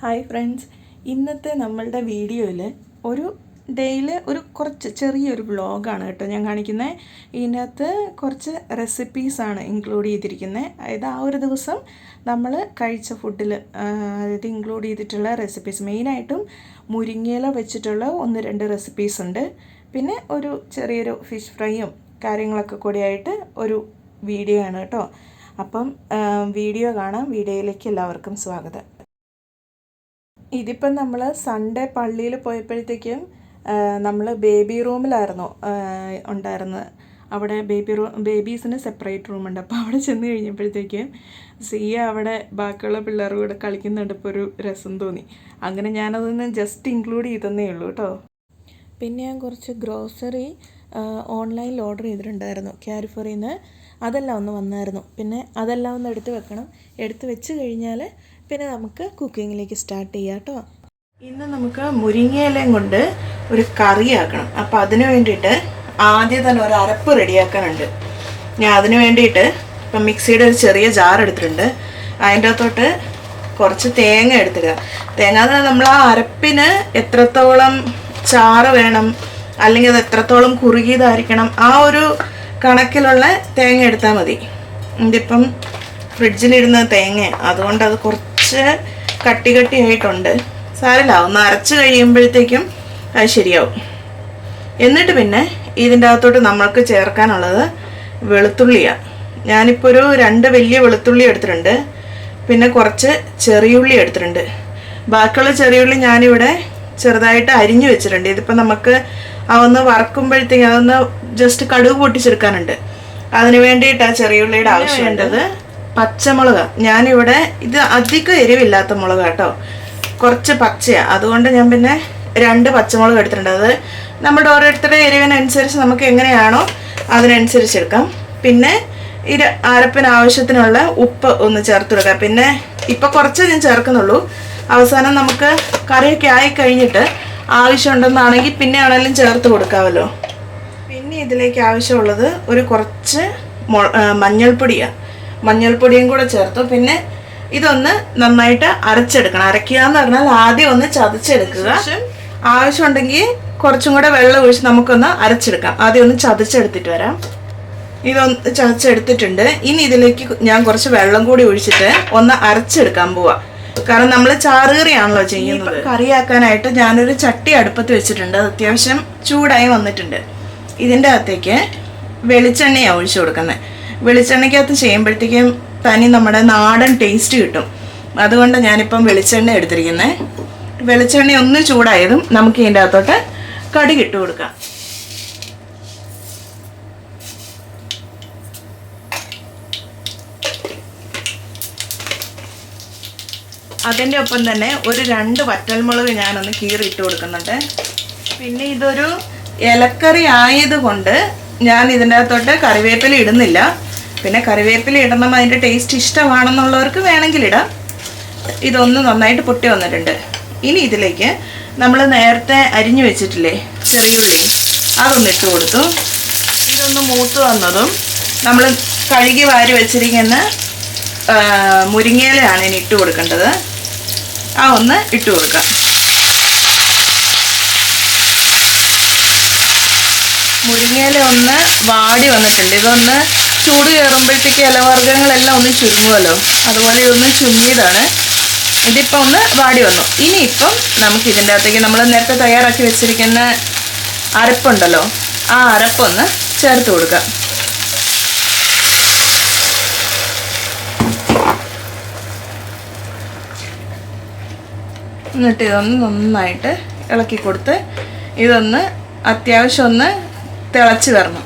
Hi friends, ഇന്നത്തെ നമ്മളുടെ വീഡിയോയിൽ ഒരു ഡേയിൽ ഒരു കുറച്ച് ചെറിയൊരു വ്ളോഗാണ് കേട്ടോ ഞാൻ കാണിക്കുന്നത്. ഇതിനകത്ത് കുറച്ച് റെസിപ്പീസാണ് ഇൻക്ലൂഡ് ചെയ്തിരിക്കുന്നത്. അതായത് ആ ഒരു ദിവസം നമ്മൾ കഴിച്ച ഫുഡിൽ അതായത് ഇൻക്ലൂഡ് ചെയ്തിട്ടുള്ള റെസിപ്പീസ്, മെയിനായിട്ടും മുരിങ്ങയില വെച്ചിട്ടുള്ള 1-2 റെസിപ്പീസ് ഉണ്ട്. പിന്നെ ഒരു ചെറിയൊരു ഫിഷ് ഫ്രൈയും കാര്യങ്ങളൊക്കെ കൂടിയായിട്ട് ഒരു വീഡിയോ ആണ് കേട്ടോ. അപ്പം വീഡിയോ കാണാം. വീഡിയോയിലേക്ക് എല്ലാവർക്കും സ്വാഗതം. ഇതിപ്പം നമ്മൾ സൺഡേ പള്ളിയിൽ പോയപ്പോഴത്തേക്കും നമ്മൾ ബേബി റൂമിലായിരുന്നു ഉണ്ടായിരുന്നത്. അവിടെ ബേബീസിന് സെപ്പറേറ്റ് റൂമുണ്ട്. അപ്പോൾ അവിടെ ചെന്ന് കഴിഞ്ഞപ്പോഴത്തേക്കും സിയ അവിടെ ബാക്കിയുള്ള പിള്ളേരുടെ കൂടെ കളിക്കുന്നുണ്ട്. ഇപ്പോൾ ഒരു രസം തോന്നി. അങ്ങനെ ഞാനതൊന്ന് ജസ്റ്റ് ഇൻക്ലൂഡ് ചെയ്തതന്നേ ഉള്ളൂ കേട്ടോ. പിന്നെ ഞാൻ കുറച്ച് ഗ്രോസറി ഓൺലൈനിൽ ഓർഡർ ചെയ്തിട്ടുണ്ടായിരുന്നു കാരിഫോറിൽ നിന്ന്. അതെല്ലാം ഒന്ന് വന്നായിരുന്നു. പിന്നെ അതെല്ലാം ഒന്ന് എടുത്ത് വെച്ച് കഴിഞ്ഞാൽ പിന്നെ നമുക്ക് കുക്കിങ്ങിലേക്ക് സ്റ്റാർട്ട് ചെയ്യാം കേട്ടോ. ഇന്ന് നമുക്ക് മുരിങ്ങയിലയും കൊണ്ട് ഒരു കറി ആക്കണം. അപ്പോൾ അതിന് വേണ്ടിയിട്ട് ആദ്യം തന്നെ ഒരു അരപ്പ് റെഡിയാക്കാനുണ്ട്. ഞാൻ അതിന് വേണ്ടിയിട്ട് ഇപ്പം മിക്സിയുടെ ഒരു ചെറിയ ജാർ എടുത്തിട്ടുണ്ട്. അതിൻ്റെ അകത്തോട്ട് കുറച്ച് തേങ്ങ എടുത്തിടുക. തേങ്ങ നമ്മൾ ആ അരപ്പിന് എത്രത്തോളം ചാറ് വേണം, അല്ലെങ്കിൽ അത് എത്രത്തോളം കുറുകിയതായിരിക്കണം, ആ ഒരു കണക്കിലുള്ള തേങ്ങ എടുത്താൽ മതി. ഇതിപ്പം ഫ്രിഡ്ജിലിരുന്ന തേങ്ങ, അതുകൊണ്ട് അത് കുറച്ച് കട്ടിയായിട്ടുണ്ട്. സാരമില്ല, ഒന്ന് അരച്ച് കഴിയുമ്പോഴത്തേക്കും അത് ശരിയാവും. എന്നിട്ട് പിന്നെ ഇതിൻ്റെ അകത്തോട്ട് നമ്മൾക്ക് ചേർക്കാനുള്ളത് വെളുത്തുള്ളിയാണ്. ഞാനിപ്പോൾ ഒരു 2 വലിയ വെളുത്തുള്ളി എടുത്തിട്ടുണ്ട്. പിന്നെ കുറച്ച് ചെറിയുള്ളി എടുത്തിട്ടുണ്ട്. ബാക്കിയുള്ള ചെറിയുള്ളി ഞാനിവിടെ ചെറുതായിട്ട് അരിഞ്ഞു വെച്ചിട്ടുണ്ട്. ഇതിപ്പോൾ നമുക്ക് അതൊന്ന് വറക്കുമ്പോഴത്തേക്കും അതൊന്ന് ജസ്റ്റ് കടുക് പൊട്ടിച്ചെടുക്കാനുണ്ട്. അതിന് വേണ്ടിയിട്ടാണ് ചെറിയുള്ളിയുടെ ആവശ്യമുണ്ടത്. പച്ചമുളക് ഞാനിവിടെ, ഇത് അധികം എരിവില്ലാത്ത മുളക് കേട്ടോ, കുറച്ച് പച്ചയാണ്. അതുകൊണ്ട് ഞാൻ പിന്നെ 2 പച്ചമുളക് എടുത്തിട്ടുണ്ട്. അത് നമ്മുടെ ഓരോരുത്തരുടെ എരിവിനനുസരിച്ച് നമുക്ക് എങ്ങനെയാണോ അതിനനുസരിച്ച് എടുക്കാം. പിന്നെ ഈ അരപ്പിന് ആവശ്യത്തിനുള്ള ഉപ്പ് ഒന്ന് ചേർത്ത് കൊടുക്കാം. പിന്നെ ഇപ്പം കുറച്ചേ ഞാൻ ചേർക്കുന്നുള്ളൂ. അവസാനം നമുക്ക് കറിയൊക്കെ ആയി കഴിഞ്ഞിട്ട് ആവശ്യമുണ്ടെന്നാണെങ്കിൽ പിന്നെ ആണെങ്കിലും ചേർത്ത് കൊടുക്കാമല്ലോ. പിന്നെ ഇതിലേക്ക് ആവശ്യമുള്ളത് ഒരു കുറച്ച് മഞ്ഞൾപ്പൊടിയും കൂടെ ചേർത്തു. പിന്നെ ഇതൊന്ന് നന്നായിട്ട് അരച്ചെടുക്കണം. അരയ്ക്കുക എന്ന് പറഞ്ഞാൽ ആദ്യം ഒന്ന് ചതച്ചെടുക്കുക. ആവശ്യമുണ്ടെങ്കിൽ കുറച്ചും കൂടെ വെള്ളം ഒഴിച്ച് നമുക്കൊന്ന് അരച്ചെടുക്കാം. ആദ്യം ഒന്ന് ചതച്ചെടുത്തിട്ട് വരാം. ഇതൊന്ന് ചതച്ചെടുത്തിട്ടുണ്ട്. ഇനി ഇതിലേക്ക് ഞാൻ കുറച്ച് വെള്ളം കൂടി ഒഴിച്ചിട്ട് ഒന്ന് അരച്ചെടുക്കാൻ പോവാം. കാരണം നമ്മൾ ചാറുകറിയാണല്ലോ ചെയ്യുന്നത്. കറിയാക്കാനായിട്ട് ഞാനൊരു ചട്ടി അടുപ്പത്ത് വെച്ചിട്ടുണ്ട്. അത് അത്യാവശ്യം ചൂടായി വന്നിട്ടുണ്ട്. ഇതിൻ്റെ അകത്തേക്ക് വെളിച്ചെണ്ണയാണ് ഒഴിച്ചു കൊടുക്കുന്നത്. വെളിച്ചെണ്ണയ്ക്കകത്ത് ചെയ്യുമ്പോഴത്തേക്കും തനി നമ്മുടെ നാടൻ ടേസ്റ്റ് കിട്ടും. അതുകൊണ്ട് ഞാനിപ്പം വെളിച്ചെണ്ണ എടുത്തിരിക്കുന്നത്. വെളിച്ചെണ്ണ ഒന്ന് ചൂടായതും നമുക്ക് ഇതിൻ്റെ അകത്തോട്ട് കടുക് ഇട്ട് കൊടുക്കാം. അതിൻ്റെ ഒപ്പം തന്നെ ഒരു 2 വറ്റൽമുളക് ഞാനൊന്ന് കീറിയിട്ട് കൊടുക്കുന്നുണ്ട്. പിന്നെ ഇതൊരു ഇലക്കറി ആയതുകൊണ്ട് ഞാൻ ഇതിൻ്റെ അകത്തോട്ട് കറിവേപ്പില ഇടുന്നില്ല. പിന്നെ കറിവേപ്പില ഇടണം, അതിൻ്റെ ടേസ്റ്റ് ഇഷ്ടമാണെന്നുള്ളവർക്ക് വേണമെങ്കിൽ ഇടാം. ഇതൊന്ന് നന്നായിട്ട് പൊട്ടി വന്നിട്ടുണ്ട്. ഇനി ഇതിലേക്ക് നമ്മൾ നേരത്തെ അരിഞ്ഞു വെച്ചിട്ടില്ലേ ചെറിയുള്ളി, അതൊന്ന് ഇട്ട് കൊടുത്തു. ഇതൊന്ന് മൂത്ത് വന്നതും നമ്മൾ കഴുകി വാരി വെച്ചിരിക്കുന്ന മുരിങ്ങയിലയാണ് ഇനി ഇട്ട് കൊടുക്കേണ്ടത്. ഒന്ന് ഇട്ട് കൊടുക്കാം. മുരിങ്ങയില ഒന്ന് വാടി വന്നിട്ടുണ്ട്. ഇതൊന്ന് ചൂട് കയറുമ്പോഴത്തേക്ക് ഇലവർഗ്ഗങ്ങളെല്ലാം ഒന്ന് ചുരുങ്ങുമല്ലോ, അതുപോലെ ഇതൊന്ന് ചുരുങ്ങിയതാണ്. ഇതിപ്പോൾ ഒന്ന് വാടി വന്നു. ഇനിയിപ്പം നമുക്ക് ഇതിൻ്റെ അകത്തേക്ക് നമ്മൾ നേരത്തെ തയ്യാറാക്കി വെച്ചിരിക്കുന്ന അരപ്പുണ്ടല്ലോ, ആ അരപ്പൊന്ന് ചേർത്ത് കൊടുക്കാം. എന്നിട്ട് ഇതൊന്ന് നന്നായിട്ട് ഇളക്കി കൊടുത്ത് ഇതൊന്ന് അത്യാവശ്യം ഒന്ന് തിളച്ച് വരണം.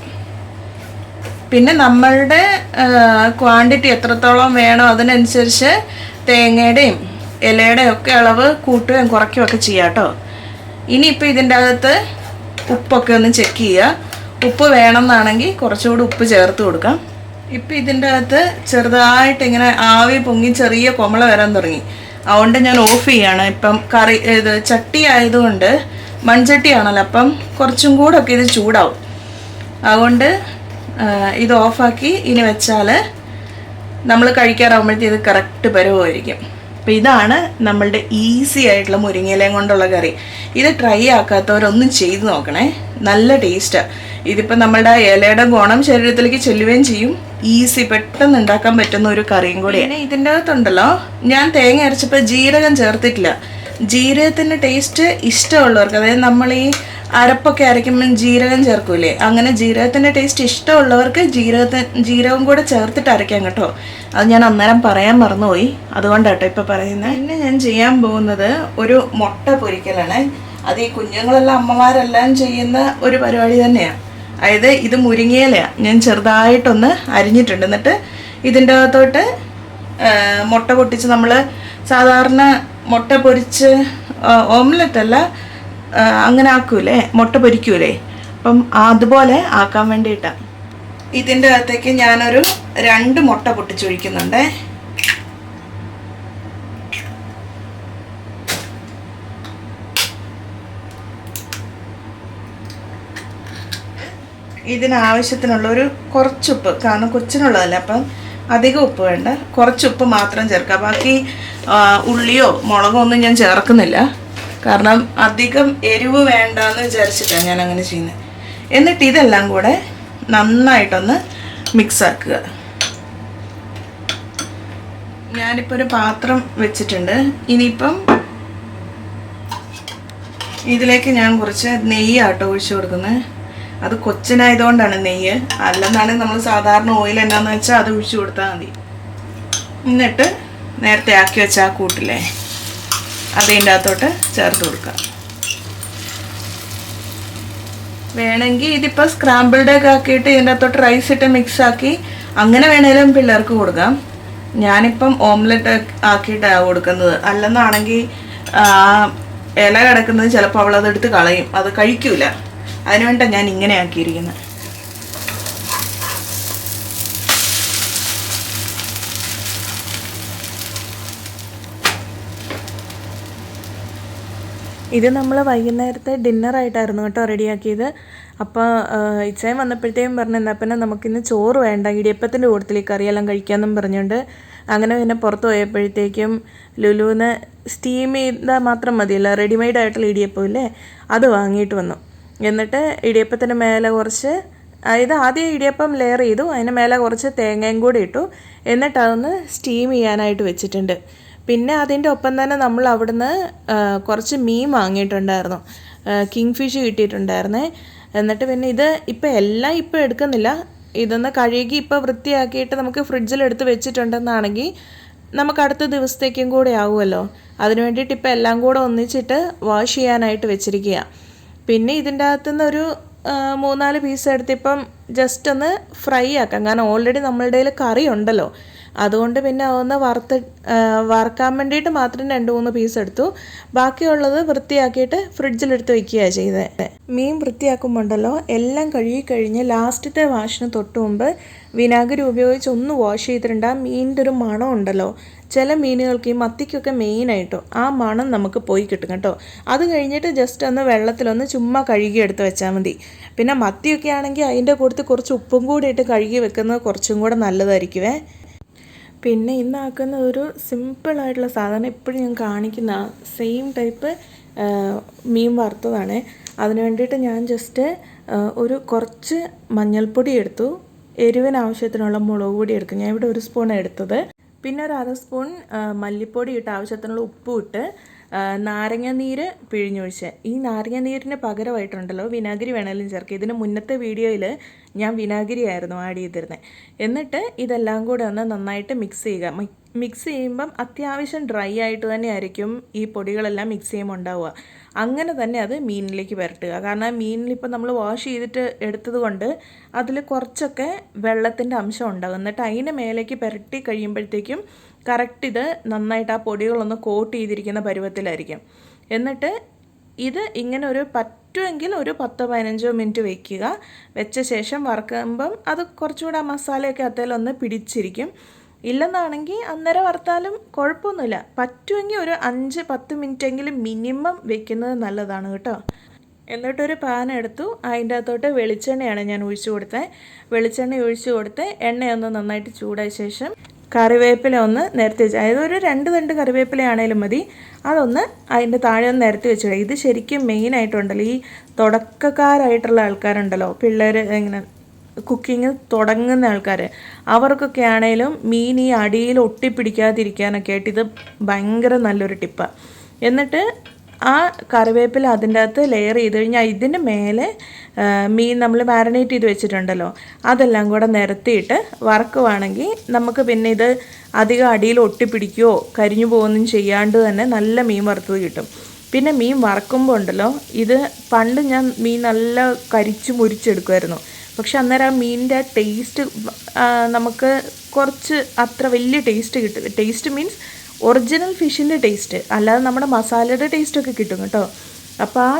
പിന്നെ നമ്മളുടെ ക്വാണ്ടിറ്റി എത്രത്തോളം വേണോ അതിനനുസരിച്ച് തേങ്ങയുടെയും ഇലയുടെയും ഒക്കെ അളവ് കൂട്ടുകയും കുറയ്ക്കുകയും ഒക്കെ ചെയ്യാം കേട്ടോ. ഇനിയിപ്പോൾ ഇതിൻ്റെ അകത്ത് ഉപ്പൊക്കെ ഒന്ന് ചെക്ക് ചെയ്യുക. ഉപ്പ് വേണമെന്നാണെങ്കിൽ കുറച്ചുകൂടി ഉപ്പ് ചേർത്ത് കൊടുക്കാം. ഇപ്പം ഇതിൻ്റെ അകത്ത് ചെറുതായിട്ട് ഇങ്ങനെ ആവി പൊങ്ങി ചെറിയ കൊമള വരാൻ തുടങ്ങി. അതുകൊണ്ട് ഞാൻ ഓഫ് ചെയ്യാണ്. ഇപ്പം കറി ഇത് ചട്ടി ആയതുകൊണ്ട് മൺചട്ടിയാണല്ലോ, അപ്പം കുറച്ചും കൂടെ ഒക്കെ ഇത് ചൂടാവും. അതുകൊണ്ട് ഇത് ഓഫാക്കി ഇനി വെച്ചാൽ നമ്മൾ കഴിക്കാറാകുമ്പോഴത്തേക്ക് ഇത് കറക്റ്റ് പരുവമായിരിക്കും. അപ്പോൾ ഇതാണ് നമ്മളുടെ ഈസി ആയിട്ടുള്ള മുരിങ്ങയിലയും കൊണ്ടുള്ള കറി. ഇത് ട്രൈ ആക്കാത്തവരൊന്നും ചെയ്ത് നോക്കണേ, നല്ല ടേസ്റ്റാണ്. ഇതിപ്പോൾ നമ്മളുടെ ഇലയുടെ ഗുണം ശരീരത്തിലേക്ക് ചെല്ലുകയും ചെയ്യും. ഈസി പെട്ടെന്ന് ഉണ്ടാക്കാൻ പറ്റുന്ന ഒരു കറിയും കൂടി. പിന്നെ ഇതിൻ്റെ അകത്തുണ്ടല്ലോ, ഞാൻ തേങ്ങ അരച്ചപ്പോൾ ജീരകം ചേർത്തിട്ടില്ല. ജീരകത്തിൻ്റെ ടേസ്റ്റ് ഇഷ്ടമുള്ളവർക്ക്, അതായത് നമ്മൾ ഈ അരപ്പൊക്കെ അരയ്ക്കുമ്പോൾ ജീരകം ചേർക്കൂലേ, അങ്ങനെ ജീരകത്തിൻ്റെ ടേസ്റ്റ് ഇഷ്ടമുള്ളവർക്ക് ജീരകം കൂടെ ചേർത്തിട്ട് അരയ്ക്കാം കേട്ടോ. അത് ഞാൻ അന്നേരം പറയാൻ മറന്നുപോയി, അതുകൊണ്ടാട്ടോ ഇപ്പോൾ പറയുന്നത്. പിന്നെ ഞാൻ ചെയ്യാൻ പോകുന്നത് ഒരു മുട്ട പൊരിക്കലാണ്. അത് ഈ കുഞ്ഞുങ്ങളെല്ലാം അമ്മമാരെല്ലാം ചെയ്യുന്ന ഒരു പരിപാടി തന്നെയാണ്. അതായത് ഇത് മുരിങ്ങയിലയാണ്, ഞാൻ ചെറുതായിട്ടൊന്ന് അരിഞ്ഞിട്ടുണ്ട്. എന്നിട്ട് ഇതിൻ്റെ അകത്തോട്ട് മുട്ട പൊട്ടിച്ച്, നമ്മൾ സാധാരണ മുട്ട പൊരിച്ച് ഓംലെറ്റ് അല്ല, അങ്ങനെ ആക്കൂലേ, മുട്ട പൊരിക്കൂലേ, അപ്പം അതുപോലെ ആക്കാൻ വേണ്ടിയിട്ടാണ്. ഇതിൻ്റെ അകത്തേക്ക് ഞാനൊരു 2 മുട്ട പൊട്ടിച്ചൊഴിക്കുന്നുണ്ട്. ഇതിനാവശ്യത്തിനുള്ള ഒരു കുറച്ചുപ്പ്, കാരണം കൊച്ചിനുള്ളതല്ല, അപ്പം അധികം ഉപ്പ് വേണ്ട, കുറച്ച് ഉപ്പ് മാത്രം ചേർക്കുക. ബാക്കി ഉള്ളിയോ മുളകോ ഒന്നും ഞാൻ ചേർക്കുന്നില്ല, കാരണം അധികം എരിവ് വേണ്ടെന്ന് വിചാരിച്ചിട്ടാണ് ഞാൻ അങ്ങനെ ചെയ്യുന്നത്. എന്നിട്ട് ഇതെല്ലാം കൂടെ നന്നായിട്ടൊന്ന് മിക്സ് ആക്കുക. ഞാനിപ്പോൾ ഒരു പാത്രം വെച്ചിട്ടുണ്ട്. ഇനിയിപ്പം ഇതിലേക്ക് ഞാൻ കുറച്ച് നെയ്യാട്ടോ ഒഴിച്ചു കൊടുക്കുന്നത്. അത് കൊച്ചിനായതുകൊണ്ടാണ് നെയ്യ്, അല്ലെന്നാണ് നമ്മൾ സാധാരണ ഓയിൽ എന്നാന്ന് വെച്ചാൽ അത് ഒഴിച്ചു കൊടുത്താൽ മതി. എന്നിട്ട് നേരത്തെ ആക്കി വെച്ച ആ കൂട്ടില്ലേ, അതിൻ്റെ അകത്തോട്ട് ചേർത്ത് കൊടുക്കാം. വേണമെങ്കിൽ ഇതിപ്പോൾ സ്ക്രാമ്പിൾഡ് ഒക്കെ ആക്കിയിട്ട് ഇതിൻ്റെ അകത്തോട്ട് റൈസ് ഇട്ട് മിക്സ് ആക്കി അങ്ങനെ വേണേലും പിള്ളേർക്ക് കൊടുക്കാം. ഞാനിപ്പം ഓംലെറ്റ് ആക്കിയിട്ടാണ് കൊടുക്കുന്നത്. അല്ലെന്നാണെങ്കിൽ ഇല കിടക്കുന്നത് ചിലപ്പോൾ അവളതെടുത്ത് കളയും, അത് കഴിക്കൂല. അതിനുവേണ്ടിയാണ് ഞാൻ ഇങ്ങനെ ആക്കിയിരിക്കുന്നത്. ഇത് നമ്മൾ വൈകുന്നേരത്തെ ഡിന്നറായിട്ടായിരുന്നു കേട്ടോ റെഡിയാക്കിയത്. അപ്പോൾ ഇച്ചയും വന്നപ്പോഴത്തേക്കും പറഞ്ഞു, എന്നാൽ പിന്നെ നമുക്കിന്ന് ചോറ് വേണ്ട, ഇടിയപ്പത്തിൻ്റെ കൂട്ടത്തിൽ കറിയെല്ലാം കഴിക്കാമെന്നും പറഞ്ഞുകൊണ്ട് അങ്ങനെ പിന്നെ പുറത്ത് പോയപ്പോഴത്തേക്കും ലുലുവിന് സ്റ്റീം ചെയ്താൽ മാത്രം മതിയല്ലോ, റെഡിമെയ്ഡ് ആയിട്ടുള്ള ഇടിയപ്പം ഇല്ലേ, അത് വാങ്ങിയിട്ട് വന്നു. എന്നിട്ട് ഇടിയപ്പത്തിന് മേലെ കുറച്ച്, അതായത് ആദ്യം ഇടിയപ്പം ലെയർ ചെയ്തു, അതിന് മേലെ കുറച്ച് തേങ്ങയും കൂടി ഇട്ടു, എന്നിട്ട് അതൊന്ന് സ്റ്റീം ചെയ്യാനായിട്ട് വെച്ചിട്ടുണ്ട്. പിന്നെ അതിൻ്റെ ഒപ്പം തന്നെ നമ്മൾ അവിടുന്ന് കുറച്ച് മീൻ വാങ്ങിയിട്ടുണ്ടായിരുന്നു, കിങ് ഫിഷ് കിട്ടിയിട്ടുണ്ടായിരുന്നേ. എന്നിട്ട് പിന്നെ ഇത് എല്ലാം എടുക്കുന്നില്ല, ഇതൊന്ന് കഴുകി വൃത്തിയാക്കിയിട്ട് നമുക്ക് ഫ്രിഡ്ജിലെടുത്ത് വെച്ചിട്ടുണ്ടെന്നാണെങ്കിൽ നമുക്ക് അടുത്ത ദിവസത്തേക്കും കൂടെ ആവുമല്ലോ. അതിന് വേണ്ടിയിട്ട് എല്ലാം കൂടെ ഒന്നിച്ചിട്ട് വാഷ് ചെയ്യാനായിട്ട് വെച്ചിരിക്കുക. പിന്നെ ഇതിൻ്റെ അകത്തുനിന്ന് ഒരു 3-4 പീസ് എടുത്തിപ്പം ജസ്റ്റ് ഒന്ന് ഫ്രൈ ആക്കാം, കാരണം ഓൾറെഡി നമ്മളുടെ കയ്യിൽ കറി ഉണ്ടല്ലോ. അതുകൊണ്ട് പിന്നെ അതൊന്ന് വറുക്കാൻ വേണ്ടിയിട്ട് മാത്രം 2-3 പീസ് എടുത്തു. ബാക്കിയുള്ളത് വൃത്തിയാക്കിയിട്ട് ഫ്രിഡ്ജിലെടുത്ത് വയ്ക്കുകയാണ് ചെയ്തത്. മീൻ വൃത്തിയാക്കുമ്പോണ്ടല്ലോ, എല്ലാം കഴുകി കഴിഞ്ഞ് ലാസ്റ്റത്തെ വാഷിന് തൊട്ട് മുമ്പ് വിനാഗിരി ഉപയോഗിച്ച് ഒന്ന് വാഷ് ചെയ്തിട്ടുണ്ട്. ആ മീനിൻ്റെ ഒരു മണം ഉണ്ടല്ലോ, ചില മീനുകൾക്ക്, ഈ മത്തിക്കൊക്കെ മെയിനായിട്ടോ ആ മണം നമുക്ക് പോയി കിട്ടും കേട്ടോ. അത് കഴിഞ്ഞിട്ട് ജസ്റ്റ് ഒന്ന് വെള്ളത്തിലൊന്ന് ചുമ്മാ കഴുകി എടുത്ത് വെച്ചാൽ മതി. പിന്നെ മത്തിയൊക്കെ ആണെങ്കിൽ അതിൻ്റെ കൂട്ടത്തിൽ കുറച്ച് ഉപ്പും കൂടി ഇട്ട് കഴുകി വെക്കുന്നത് കുറച്ചും കൂടെ നല്ലതായിരിക്കുമേ. പിന്നെ ഇന്നാക്കുന്ന ഒരു സിമ്പിളായിട്ടുള്ള സാധനം എപ്പോഴും ഞാൻ കാണിക്കുന്ന സെയിം ടൈപ്പ് മീൻ വറുത്തതാണ്. അതിന് വേണ്ടിയിട്ട് ഞാൻ ജസ്റ്റ് കുറച്ച് മഞ്ഞൾപ്പൊടി എടുത്തു, എരിവിന് ആവശ്യത്തിനുള്ള മുളക് പൊടി എടുക്കും. ഞാൻ ഇവിടെ 1 സ്പൂൺ എടുത്തത്. പിന്നെ ഒരു 1/2 സ്പൂൺ മല്ലിപ്പൊടി ഇട്ട് ആവശ്യത്തിനുള്ള ഉപ്പും ഇട്ട് നാരങ്ങ നീര് പിഴിഞ്ഞൊഴിച്ച്. ഈ നാരങ്ങ നീരിന് പകരമായിട്ടുണ്ടല്ലോ വിനാഗിരി വേണമെങ്കിലും ചേർക്കുക. ഇതിന് മുന്നത്തെ വീഡിയോയിൽ ഞാൻ വിനാഗിരി ആയിരുന്നു ആഡ് ചെയ്തിരുന്നത്. എന്നിട്ട് ഇതെല്ലാം കൂടെ ഒന്ന് നന്നായിട്ട് മിക്സ് ചെയ്യുക. മിക്സ് ചെയ്യുമ്പം അത്യാവശ്യം ഡ്രൈ ആയിട്ട് തന്നെ ആയിരിക്കും ഈ പൊടികളെല്ലാം മിക്സ് ചെയ്യുമ്പോൾ ഉണ്ടാവുക. അങ്ങനെ തന്നെ അത് മീനിലേക്ക് പുരട്ടുക. കാരണം മീനിലിപ്പോൾ നമ്മൾ വാഷ് ചെയ്തിട്ട് എടുത്തത് കൊണ്ട് അതിൽ കുറച്ചൊക്കെ വെള്ളത്തിൻ്റെ അംശം ഉണ്ടാകും. എന്നിട്ട് അതിന് മേലേക്ക് പുരട്ടി കഴിയുമ്പോഴത്തേക്കും കറക്റ്റ് ഇത് നന്നായിട്ട് ആ പൊടികളൊന്ന് കോട്ട് ചെയ്തിരിക്കുന്ന പരുവത്തിലായിരിക്കും. എന്നിട്ട് ഇത് ഇങ്ങനെ പറ്റുമെങ്കിൽ ഒരു 10-15 മിനിറ്റ് വയ്ക്കുക. വെച്ച ശേഷം വറുക്കുമ്പം അത് കുറച്ചുകൂടെ ആ മസാലയൊക്കെ അതിലൊന്ന് പിടിച്ചിരിക്കും. ഇല്ലെന്നാണെങ്കിൽ അന്നേരം വറുത്താലും കുഴപ്പമൊന്നുമില്ല. പറ്റുമെങ്കിൽ ഒരു 5-10 മിനിറ്റെങ്കിലും മിനിമം വെക്കുന്നത് നല്ലതാണ് കേട്ടോ. എന്നിട്ടൊരു പാൻ എടുത്തു, അതിൻ്റെ അകത്തോട്ട് വെളിച്ചെണ്ണയാണ് ഞാൻ ഒഴിച്ചു കൊടുത്തത്. വെളിച്ചെണ്ണ ഒഴിച്ചു കൊടുത്ത് എണ്ണയൊന്ന് നന്നായിട്ട് ചൂടായ ശേഷം കറിവേപ്പില ഒന്ന് നിരത്തി വെച്ച്, അതായത് ഒരു 2 തണ്ട് കറിവേപ്പിലയാണേലും മതി. അതൊന്ന് അതിൻ്റെ താഴെ ഒന്ന് നിരത്തി വെച്ചിടുക. ഇത് ശരിക്കും മെയിനായിട്ടുണ്ടല്ലോ, ഈ തുടക്കക്കാരായിട്ടുള്ള ആൾക്കാരുണ്ടല്ലോ, പിള്ളേർ ഇങ്ങനെ കുക്കിങ് തുടങ്ങുന്ന ആൾക്കാർ, അവർക്കൊക്കെ ആണെങ്കിലും മീൻ ഈ അടിയിൽ ഒട്ടിപ്പിടിക്കാതിരിക്കാനൊക്കെ ആയിട്ട് ഇത് ഭയങ്കര നല്ലൊരു ടിപ്പാണ്. എന്നിട്ട് ആ കറിവേപ്പില അതിൻ്റെ അകത്ത് ലെയർ ചെയ്ത് കഴിഞ്ഞാൽ ഇതിൻ്റെ മേലെ മീൻ നമ്മൾ മാരിനേറ്റ് ചെയ്ത് വെച്ചിട്ടുണ്ടല്ലോ അതെല്ലാം കൂടെ നിരത്തിയിട്ട് വറക്കുവാണെങ്കിൽ നമുക്ക് പിന്നെ ഇത് അധികം അടിയിൽ ഒട്ടിപ്പിടിക്കുകയോ കരിഞ്ഞു പോകുകയൊന്നും ചെയ്യാണ്ട് തന്നെ നല്ല മീൻ വറുത്തത് കിട്ടും. പിന്നെ മീൻ വറക്കുമ്പോൾ ഉണ്ടല്ലോ, ഇത് പണ്ട് ഞാൻ മീൻ നല്ല കരിച്ച് മുരിച്ചെടുക്കുമായിരുന്നു. പക്ഷെ അന്നേരം ആ മീനിൻ്റെ ടേസ്റ്റ് നമുക്ക് കുറച്ച് അത്ര വലിയ ടേസ്റ്റ് കിട്ടും. ടേസ്റ്റ് മീൻസ് ഒറിജിനൽ ഫിഷിൻ്റെ ടേസ്റ്റ്, അല്ലാതെ നമ്മുടെ മസാലയുടെ ടേസ്റ്റൊക്കെ കിട്ടും കേട്ടോ. അപ്പോൾ ആ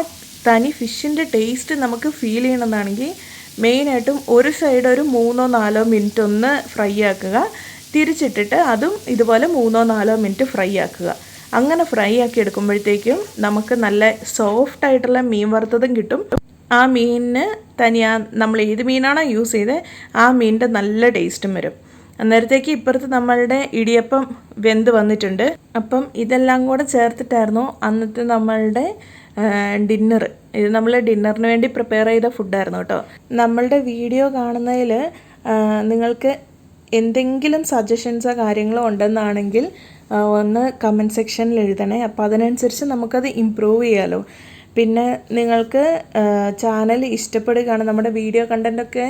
തനി ഫിഷിൻ്റെ ടേസ്റ്റ് നമുക്ക് ഫീൽ ചെയ്യണമെന്നാണെങ്കിൽ മെയിനായിട്ടും ഒരു സൈഡ് ഒരു 3-4 മിനിറ്റ് ഒന്ന് ഫ്രൈ ആക്കുക, തിരിച്ചിട്ടിട്ട് അതും ഇതുപോലെ 3-4 മിനിറ്റ് ഫ്രൈ ആക്കുക. അങ്ങനെ ഫ്രൈ ആക്കി എടുക്കുമ്പോഴത്തേക്കും നമുക്ക് നല്ല സോഫ്റ്റായിട്ടുള്ള മീൻ വറുത്തതും കിട്ടും. ആ മീനിന് തനിയാ നമ്മൾ ഏത് മീനാണോ യൂസ് ചെയ്തത് ആ മീനിൻ്റെ നല്ല ടേസ്റ്റും വരും. അന്നേരത്തേക്ക് ഇപ്പുറത്ത് നമ്മളുടെ ഇടിയപ്പം വെന്ത് വന്നിട്ടുണ്ട്. അപ്പം ഇതെല്ലാം കൂടെ ചേർത്തിട്ടായിരുന്നു അന്നത്തെ നമ്മളുടെ ഡിന്നർ. ഇത് നമ്മൾ ഡിന്നറിന് വേണ്ടി പ്രിപ്പയർ ചെയ്ത ഫുഡായിരുന്നു കേട്ടോ. നമ്മളുടെ വീഡിയോ കാണുന്നതിൽ നിങ്ങൾക്ക് എന്തെങ്കിലും സജഷൻസോ കാര്യങ്ങളോ ഉണ്ടെന്നാണെങ്കിൽ ഒന്ന് കമൻറ്റ് സെക്ഷനിൽ എഴുതണേ. അപ്പോൾ അതിനനുസരിച്ച് നമുക്കത് ഇമ്പ്രൂവ് ചെയ്യാമല്ലോ. പിന്നെ നിങ്ങൾക്ക് ചാനൽ ഇഷ്ടപ്പെടുകയാണ്, നമ്മുടെ വീഡിയോ കണ്ടൻറ്റൊക്കെ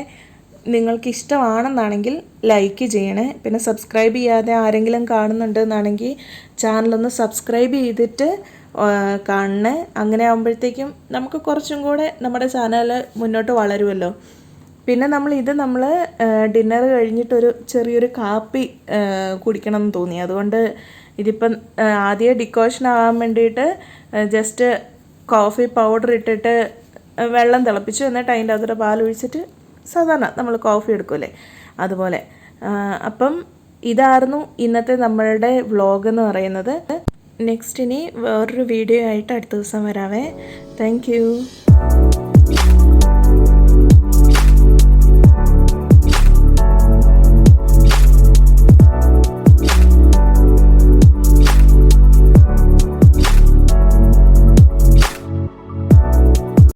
നിങ്ങൾക്ക് ഇഷ്ടമാണെന്നാണെങ്കിൽ ലൈക്ക് ചെയ്യണേ. പിന്നെ സബ്സ്ക്രൈബ് ചെയ്യാതെ ആരെങ്കിലും കാണുന്നുണ്ടെന്നാണെങ്കിൽ ചാനലൊന്ന് സബ്സ്ക്രൈബ് ചെയ്തിട്ട് കാണണേ. അങ്ങനെ ആകുമ്പോഴത്തേക്കും നമുക്ക് കുറച്ചും കൂടെ നമ്മുടെ ചാനൽ മുന്നോട്ട് വളരുമല്ലോ. പിന്നെ നമ്മൾ ഡിന്നർ കഴിഞ്ഞിട്ടൊരു ചെറിയൊരു കാപ്പി കുടിക്കണം എന്ന് തോന്നി. അതുകൊണ്ട് ഇതിപ്പം ആദ്യം ഡിക്കോഷൻ ആകാൻ വേണ്ടിയിട്ട് ജസ്റ്റ് കോഫി പൗഡർ ഇട്ടിട്ട് വെള്ളം തിളപ്പിച്ചു, എന്നിട്ട് അതിൻ്റെ അകത്തൊരു പാലൊഴിച്ചിട്ട് സാധാരണ നമ്മൾ കോഫി എടുക്കുമല്ലേ അതുപോലെ. അപ്പം ഇതായിരുന്നു ഇന്നത്തെ നമ്മളുടെ വ്ളോഗ് എന്ന് പറയുന്നത്. നെക്സ്റ്റ് ഇനി വേറൊരു വീഡിയോ ആയിട്ട് അടുത്ത ദിവസം വരാവേ. Thank you.